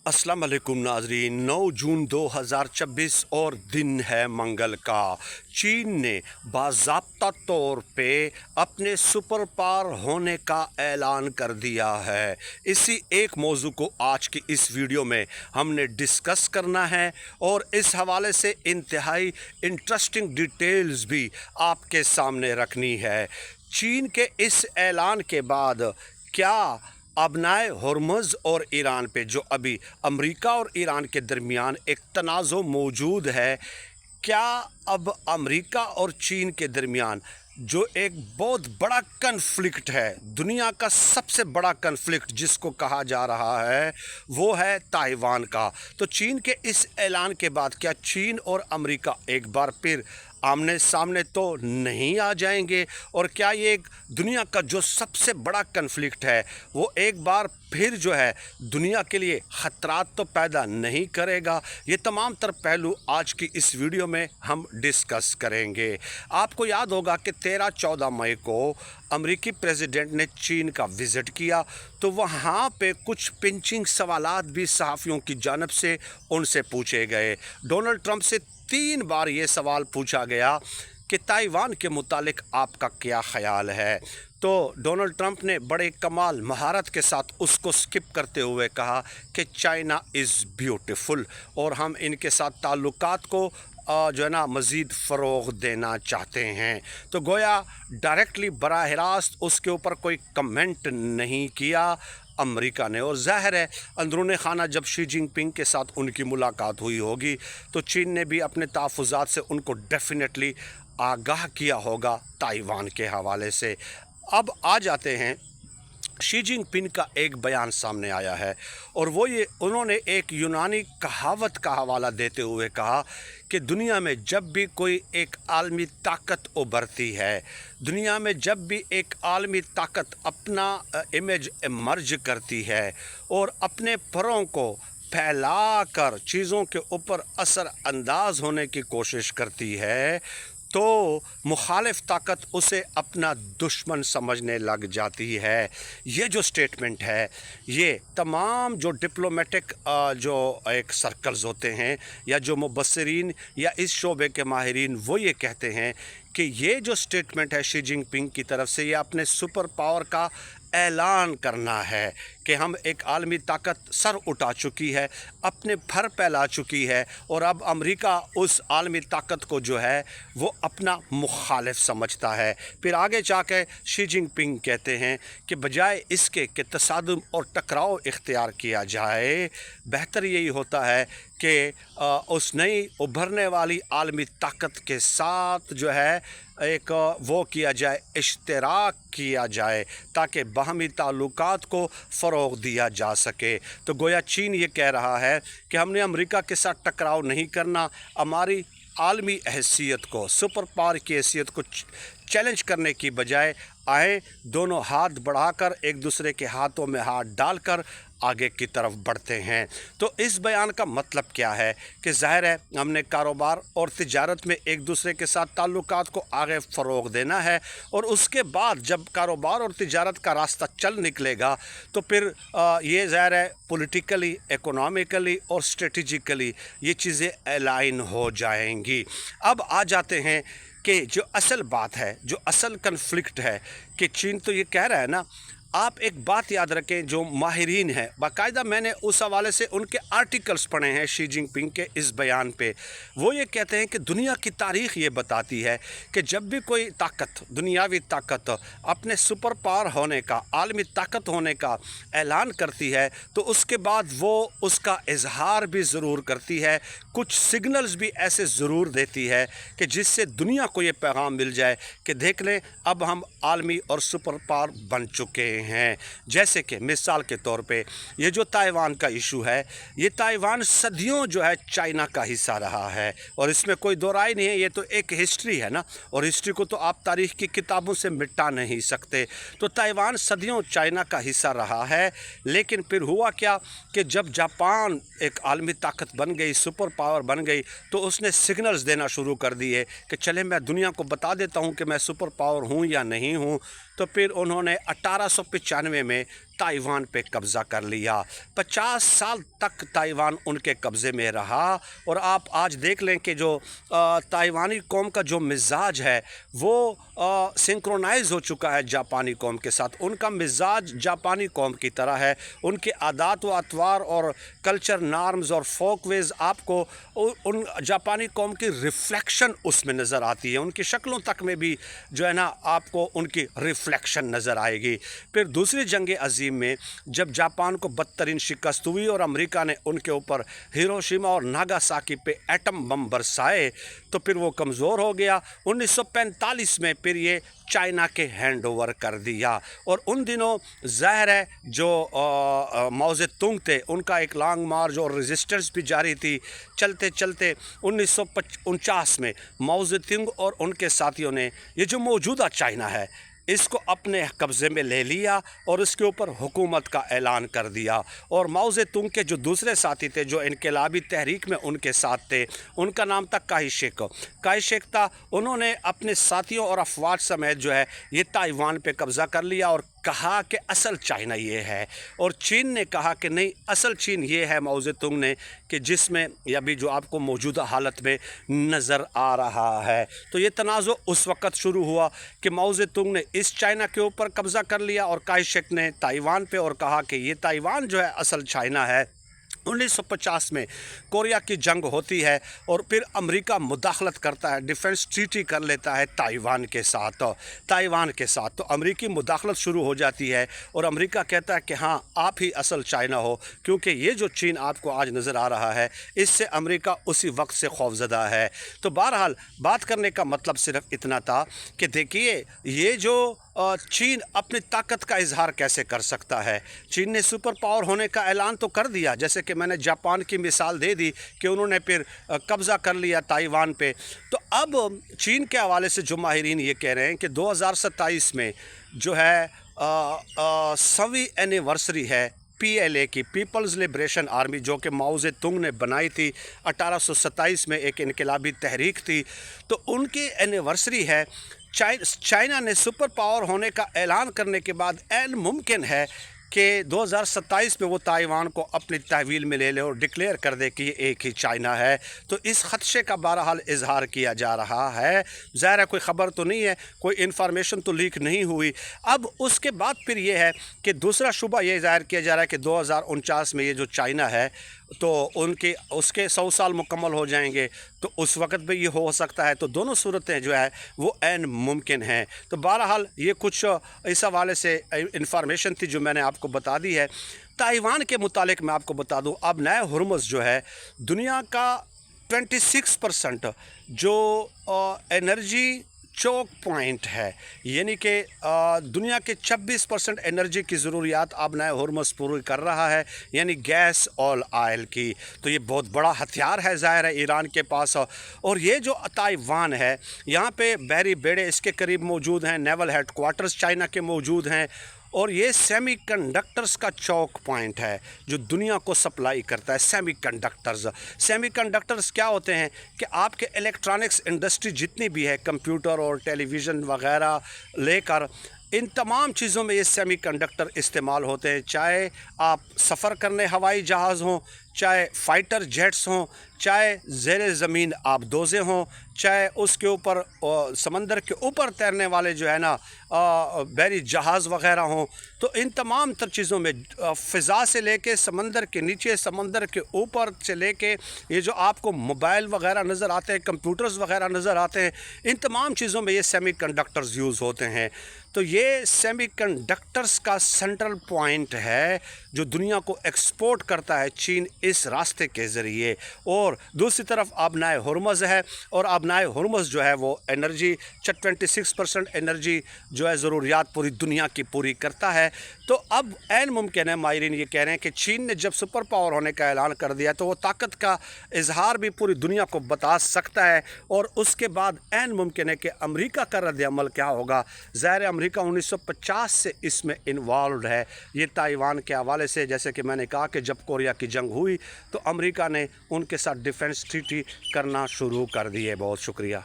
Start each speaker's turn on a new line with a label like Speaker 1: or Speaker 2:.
Speaker 1: अस्सलाम वालेकुम नाजरीन। 9 जून 2026 और दिन है मंगल का। चीन ने बाज़ाब्ता तौर पे अपने सुपर पावर होने का ऐलान कर दिया है। इसी एक मौजू को आज की इस वीडियो में हमने डिस्कस करना है और इस हवाले से इंतहाई इंटरेस्टिंग डिटेल्स भी आपके सामने रखनी है। चीन के इस ऐलान के बाद क्या अबनाए हॉर्मुज़ और ईरान पे जो अभी अमेरिका और ईरान के दरमियान एक तनाज़ो मौजूद है, क्या अब अमेरिका और चीन के दरमियान जो एक बहुत बड़ा कन्फ्लिक्ट है, दुनिया का सबसे बड़ा कन्फ्लिक्ट जिसको कहा जा रहा है वो है ताइवान का। तो चीन के इस ऐलान के बाद क्या चीन और अमेरिका एक बार फिर आमने सामने तो नहीं आ जाएंगे, और क्या ये एक दुनिया का जो सबसे बड़ा कन्फ्लिक्ट है वो एक बार फिर जो है दुनिया के लिए ख़तरात तो पैदा नहीं करेगा? ये तमाम तर पहलू आज की इस वीडियो में हम डिस्कस करेंगे। आपको याद होगा कि 13-14 मई को अमेरिकी प्रेसिडेंट ने चीन का विज़िट किया, तो वहाँ पे कुछ पिंचिंग सवालात भी सहाफ़ियों की जानब से उनसे पूछे गए। डोनाल्ड ट्रंप से 3 बार ये सवाल पूछा गया कि ताइवान के मुतालिक आपका क्या ख़याल है। तो डोनाल्ड ट्रंप ने बड़े कमाल महारत के साथ उसको स्किप करते हुए कहा कि चाइना इज़ ब्यूटीफुल और हम इनके साथ ताल्लुकात को जो है ना मज़ीद फ़रोग़ देना चाहते हैं। तो गोया डायरेक्टली बराह रास्त उसके ऊपर कोई कमेंट नहीं किया अमेरिका ने। और ज़ाहिर है अंदरूनी खाना जब शी जिनपिंग के साथ उनकी मुलाकात हुई होगी तो चीन ने भी अपने तहफ़्फ़ुज़ात से उनको डेफिनेटली आगाह किया होगा ताइवान के हवाले से। अब आ जाते हैं, शी जिनपिंग का एक बयान सामने आया है और वो ये उन्होंने एक यूनानी कहावत का हवाला देते हुए कहा कि दुनिया में जब भी कोई एक आलमी ताकत उभरती है, दुनिया में जब भी एक आलमी ताकत अपना इमेज इमर्ज करती है और अपने परों को फैला कर चीज़ों के ऊपर असर अंदाज होने की कोशिश करती है, तो मुखालिफ ताकत उसे अपना दुश्मन समझने लग जाती है। ये जो स्टेटमेंट है, ये तमाम जो डिप्लोमेटिक जो एक सर्कल्स होते हैं या जो मुबस्सिरीन या इस शोबे के माहिरीन वो ये कहते हैं कि ये जो स्टेटमेंट है शी जिनपिंग की तरफ से, ये अपने सुपर पावर का ऐलान करना है कि हम एक आलमी ताकत सर उठा चुकी है, अपने फर फैला चुकी है और अब अमेरिका उस आलमी ताकत को जो है वो अपना मुखालिफ समझता है। फिर आगे जाके शी जिनपिंग कहते हैं कि बजाय इसके कि तसादुम और टकराव इख्तियार किया जाए, बेहतर यही होता है कि उस नई उभरने वाली आलमी ताकत के साथ जो है एक वो किया जाए, इश्तराक किया जाए ताकि बाहमी ताल्लुकात को फ़रोग़ दिया जा सके। तो गोया चीन ये कह रहा है कि हमने अमेरिका के साथ टकराव नहीं करना, हमारी आलमी हैसियत को, सुपर पावर की हैसियत को चैलेंज करने की बजाय आए दोनों हाथ बढ़ाकर एक दूसरे के हाथों में हाथ डालकर आगे की तरफ बढ़ते हैं। तो इस बयान का मतलब क्या है कि ज़ाहिर है हमने कारोबार और तिजारत में एक दूसरे के साथ ताल्लुकात को आगे फ़रोग़ देना है, और उसके बाद जब कारोबार और तिजारत का रास्ता चल निकलेगा तो फिर ये ज़ाहिर है पॉलिटिकली, इकोनॉमिकली और स्ट्रेटजिकली ये चीज़ें अलाइन हो जाएंगी। अब आ जाते हैं कि जो असल बात है, जो असल कन्फ्लिक्ट है कि चीन तो ये कह रहा है ना, आप एक बात याद रखें, जो माहिरीन हैं बाकायदा मैंने उस हवाले से उनके आर्टिकल्स पढ़े हैं शी जिनपिंग के इस बयान पे, वो ये कहते हैं कि दुनिया की तारीख़ ये बताती है कि जब भी कोई ताकत, दुनियावी ताकत अपने सुपर पावर होने का, आलमी ताकत होने का ऐलान करती है तो उसके बाद वो उसका इजहार भी ज़रूर करती है, कुछ सिग्नल्स भी ऐसे ज़रूर देती है कि जिससे दुनिया को ये पैगाम मिल जाए कि देख लें अब हम आलमी और सुपर पावर बन चुके हैं। जैसे कि मिसाल के तौर पे ये जो ताइवान का इशू है, ये ताइवान सदियों जो है चाइना का हिस्सा रहा है और इसमें कोई दो राय नहीं है, ये तो एक हिस्ट्री है ना, और हिस्ट्री को तो आप तारीख़ की किताबों से मिटा नहीं सकते। तो ताइवान सदियों चाइना का हिस्सा रहा है, लेकिन फिर हुआ क्या कि जब जापान एक आलमी ताकत बन गई, सुपर पावर बन गई, तो उसने सिग्नल्स देना शुरू कर दिए कि चले मैं दुनिया को बता देता हूँ कि मैं सुपर पावर हूँ या नहीं हूँ। तो फिर उन्होंने 1895 में ताइवान पे कब्ज़ा कर लिया। 50 साल तक ताइवान उनके कब्ज़े में रहा। और आप आज देख लें कि जो ताइवानी कौम का जो मिजाज है वो सिंक्रोनाइज़ हो चुका है जापानी कौम के साथ। उनका मिजाज जापानी कौम की तरह है। उनके आदात व अतवार और कल्चर नॉर्म्स और फोक वेज आपको उन जापानी कौम की रिफ्लेक्शन उसमें नज़र आती है। उनकी शक्लों तक में भी जो है ना आपको उनकी रिफ्लेक्शन नज़र आएगी। फिर दूसरी जंग अजीम में जब जापान को बदतरीन शिकस्त हुई और अमेरिका ने उनके ऊपर हिरोशिमा और नागासाकी पे एटम बम बरसाए तो फिर वो कमज़ोर हो गया। 1945 में फिर ये चाइना के हैंड ओवर कर दिया। और उन दिनों ज़ाहिर है जो माओ ज़ेतुंग थे उनका एक लॉन्ग मार्च और रेजिस्टेंस भी जारी थी। चलते चलते 1949 में माओ ज़ेतुंग और उनके साथियों ने ये जो मौजूदा चाइना है इसको अपने कब्ज़े में ले लिया और इसके ऊपर हुकूमत का ऐलान कर दिया। और माओ ज़ेतुंग के जो दूसरे साथी थे जो इनकलाबी तहरीक में उनके साथ थे उनका नाम था काई शेक था। उन्होंने अपने साथियों और अफवाज समेत जो है ये ताइवान पे कब्ज़ा कर लिया और कहा कि असल चाइना ये है। और चीन ने कहा कि नहीं, असल चीन ये है माओ ज़ेतुंग ने कि जिसमें अभी जो आपको मौजूदा हालत में नज़र आ रहा है। तो ये तनाज़ो उस वक़्त शुरू हुआ कि माओ ज़ेतुंग ने इस चाइना के ऊपर कब्ज़ा कर लिया और काई शेक ने ताइवान पे, और कहा कि ये ताइवान जो है असल चाइना है। 1950 में कोरिया की जंग होती है और फिर अमेरिका मुदाखलत करता है, डिफेंस ट्रीटी कर लेता है ताइवान के साथ। तो अमेरिकी मुदाखलत शुरू हो जाती है और अमेरिका कहता है कि हाँ आप ही असल चाइना हो, क्योंकि ये जो चीन आपको आज नज़र आ रहा है इससे अमेरिका उसी वक्त से खौफज़दा है। तो बहरहाल बात करने का मतलब सिर्फ इतना था कि देखिए ये जो चीन अपनी ताकत का इजहार कैसे कर सकता है। चीन ने सुपर पावर होने का ऐलान तो कर दिया, जैसे कि मैंने जापान की मिसाल दे दी कि उन्होंने फिर कब्ज़ा कर लिया ताइवान पे। तो अब चीन के हवाले से जो माहिरीन ये कह रहे हैं कि 2027 में जो है 100वीं एनिवर्सरी है PLA की, पीपल्स लिबरेशन आर्मी, जो कि माओ ज़ेतुंग ने बनाई थी 1827 में, एक इनकलाबी तहरीक थी। तो उनकी एनिवर्सरी है। चाइना ने सुपर पावर होने का ऐलान करने के बाद ऐन मुमकिन है कि 2027 में वो ताइवान को अपनी तहवील में ले ले और डिक्लेयर कर दे कि ये एक ही चाइना है। तो इस खदशे का बहरहाल इजहार किया जा रहा है। ज़ाहिर है कोई ख़बर तो नहीं है, कोई इन्फॉर्मेशन तो लीक नहीं हुई। अब उसके बाद फिर ये है कि दूसरा शुबा ये ज़ाहिर किया जा रहा है कि 2049 में ये जो चाइना है तो उसके 100 साल मुकम्मल हो जाएंगे, तो उस वक़्त भी ये हो सकता है। तो दोनों सूरतें जो है वो ऐन मुमकिन हैं। तो बहरहाल ये कुछ इस हवाले से इंफॉर्मेशन थी जो मैंने आपको बता दी है। ताइवान के मुतालिक मैं आपको बता दूं, अब नए हुर्मुज़ जो है दुनिया का 26% जो एनर्जी चोक पॉइंट है, यानी कि दुनिया के 26% एनर्जी की ज़रूरियात अब नए हुर्मुज़ पूरी कर रहा है, यानी गैस और ऑयल की। तो ये बहुत बड़ा हथियार है ज़ाहिर है ईरान के पास। और ये जो ताइवान है यहाँ पे बहरी बेड़े इसके करीब मौजूद हैं, नेवल हेडक्वार्टर्स चाइना के मौजूद हैं, और ये सेमीकंडक्टर्स का चौक पॉइंट है जो दुनिया को सप्लाई करता है। सेमीकंडक्टर्स क्या होते हैं कि आपके इलेक्ट्रॉनिक्स इंडस्ट्री जितनी भी है, कंप्यूटर और टेलीविज़न वगैरह लेकर, इन तमाम चीज़ों में ये सेमीकंडक्टर इस्तेमाल होते हैं। चाहे आप सफ़र करने हवाई जहाज़ हों, चाहे फ़ाइटर जेट्स हों, चाहे ज़ेरे ज़मीन आबदोज़ें हों, चाहे उसके ऊपर समंदर के ऊपर तैरने वाले जो है ना बहरी जहाज़ वग़ैरह हों। तो इन तमाम तर चीज़ों में फ़िज़ा से लेके समंदर के नीचे, समंदर के ऊपर से लेके ये जो आपको मोबाइल वग़ैरह नज़र आते हैं, कंप्यूटर्स वग़ैरह नज़र आते हैं, इन तमाम चीज़ों में ये सेमीकंडक्टर्स यूज़ होते हैं। तो ये सेमीकंडक्टर्स का सेंट्रल पॉइंट है जो दुनिया को एक्सपोर्ट करता है चीन इस रास्ते के ज़रिए। और दूसरी तरफ आबनाए हुर्मुज़ है, और आबनाए हुर्मुज़ जो है वो एनर्जी 26% एनर्जी जो है ज़रूरियात पूरी दुनिया की पूरी करता है। तो अब ऐन मुमकिन है, माहिरीन ये कह रहे हैं कि चीन ने जब सुपर पावर होने का ऐलान कर दिया तो वो ताकत का इजहार भी पूरी दुनिया को बता सकता है। और उसके बाद ऐन मुमकिन है कि अमेरिका का रद्द-ए-अमल क्या होगा। ज़ाहिर अमेरिका 1950 से इसमें इन्वॉल्व है। ये ताइवान के हवाले से, जैसे कि मैंने कहा कि जब कोरिया की जंग हुई तो अमेरिका ने उनके साथ डिफेंस ट्रीटी करना शुरू कर दी है। बहुत शुक्रिया।